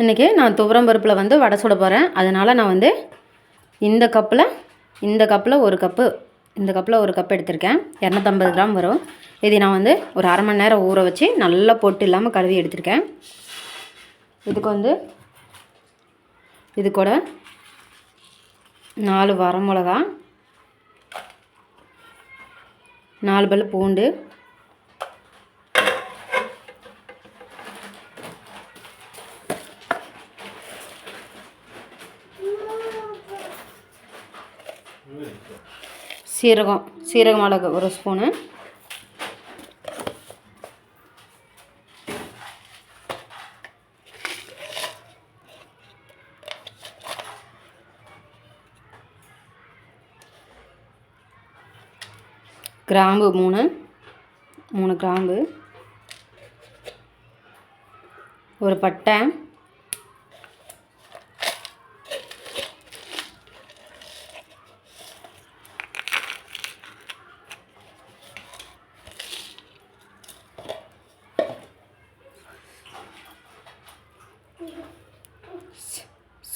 இன்றைக்கி நான் துவரம் பருப்பில் வந்து வடை சுட போகிறேன். அதனால் நான் வந்து இந்த கப்பில் ஒரு கப்பு எடுத்திருக்கேன். 250 கிராம் வரும். இது நான் வந்து ஒரு அரை மணி நேரம் ஊற வச்சு நல்லா பொட்டு இல்லாமல் கழுவி எடுத்திருக்கேன். இதுக்கு வந்து இது கூட 4 வரமிளகா, 4 பல் பூண்டு, சீரகம் மிளகு 1 ஸ்பூனு, கிராம்பு 3 கிராம்பு, ஒரு பட்டை,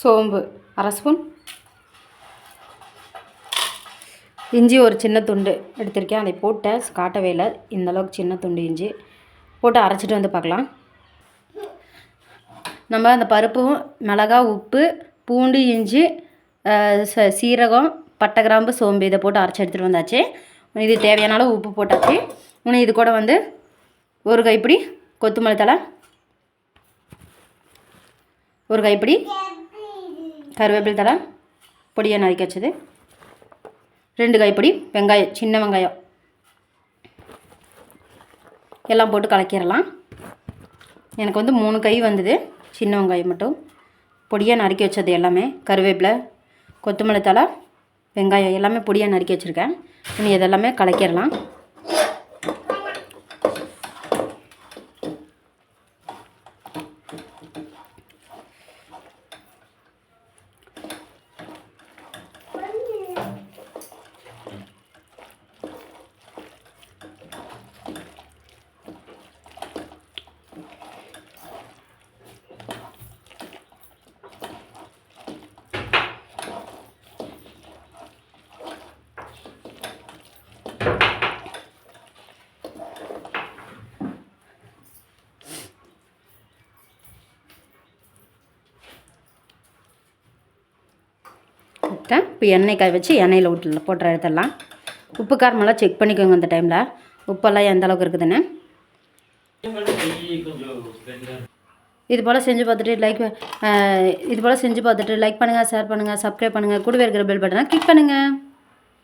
சோம்பு 1/2 ஸ்பூன், இஞ்சி ஒரு சின்ன துண்டு எடுத்திருக்கேன். அதை போட்டேன், காட்டவே இல்லை. இந்தளவுக்கு சின்ன துண்டு இஞ்சி போட்டு அரைச்சிட்டு வந்து பார்க்கலாம். நம்ம அந்த பருப்பு, மிளகா, உப்பு, பூண்டு, இஞ்சி, சீரகம், பட்டை, கிராம்பு, சோம்பு இதை போட்டு அரைச்சி எடுத்துகிட்டு வந்தாச்சு. இது தேவையான அளவு உப்பு போட்டாச்சு. இன்னும் இது கூட வந்து ஒரு கைப்பிடி கொத்தமல்லி தழை, ஒரு கைப்பிடி கருவேப்பிலை தழை பொடியாக நறுக்கி வச்சது, 2 கைப்பிடி வெங்காயம், சின்ன வெங்காயம் எல்லாம் போட்டு கலக்கிடலாம். எனக்கு வந்து 3 கை வந்தது, சின்ன வெங்காயம் மட்டும் பொடியாக நறுக்கி வச்சது எல்லாமே, கருவேப்பிலை, கொத்தமல்லி தழை, வெங்காயம் எல்லாமே பொடியாக நறுக்கி வச்சுருக்கேன். இனி இதெல்லாமே கலக்கிடலாம். இப்போ எண்ணெய் காய வச்சு எண்ணெயில் போட்டு எடுத்துடலாம். உப்பு காரமெல்லாம் செக் பண்ணிக்கோங்க அந்த டைமில், உப்பெல்லாம் எந்த அளவுக்கு இருக்குதுன்னு. இது போல் செஞ்சு பார்த்துட்டு லைக் பண்ணுங்கள், ஷேர் பண்ணுங்கள், சப்ஸ்கிரைப் பண்ணுங்கள், கூடவே இருக்கிற பெல் பட்டனை கிளிக் பண்ணுங்கள்.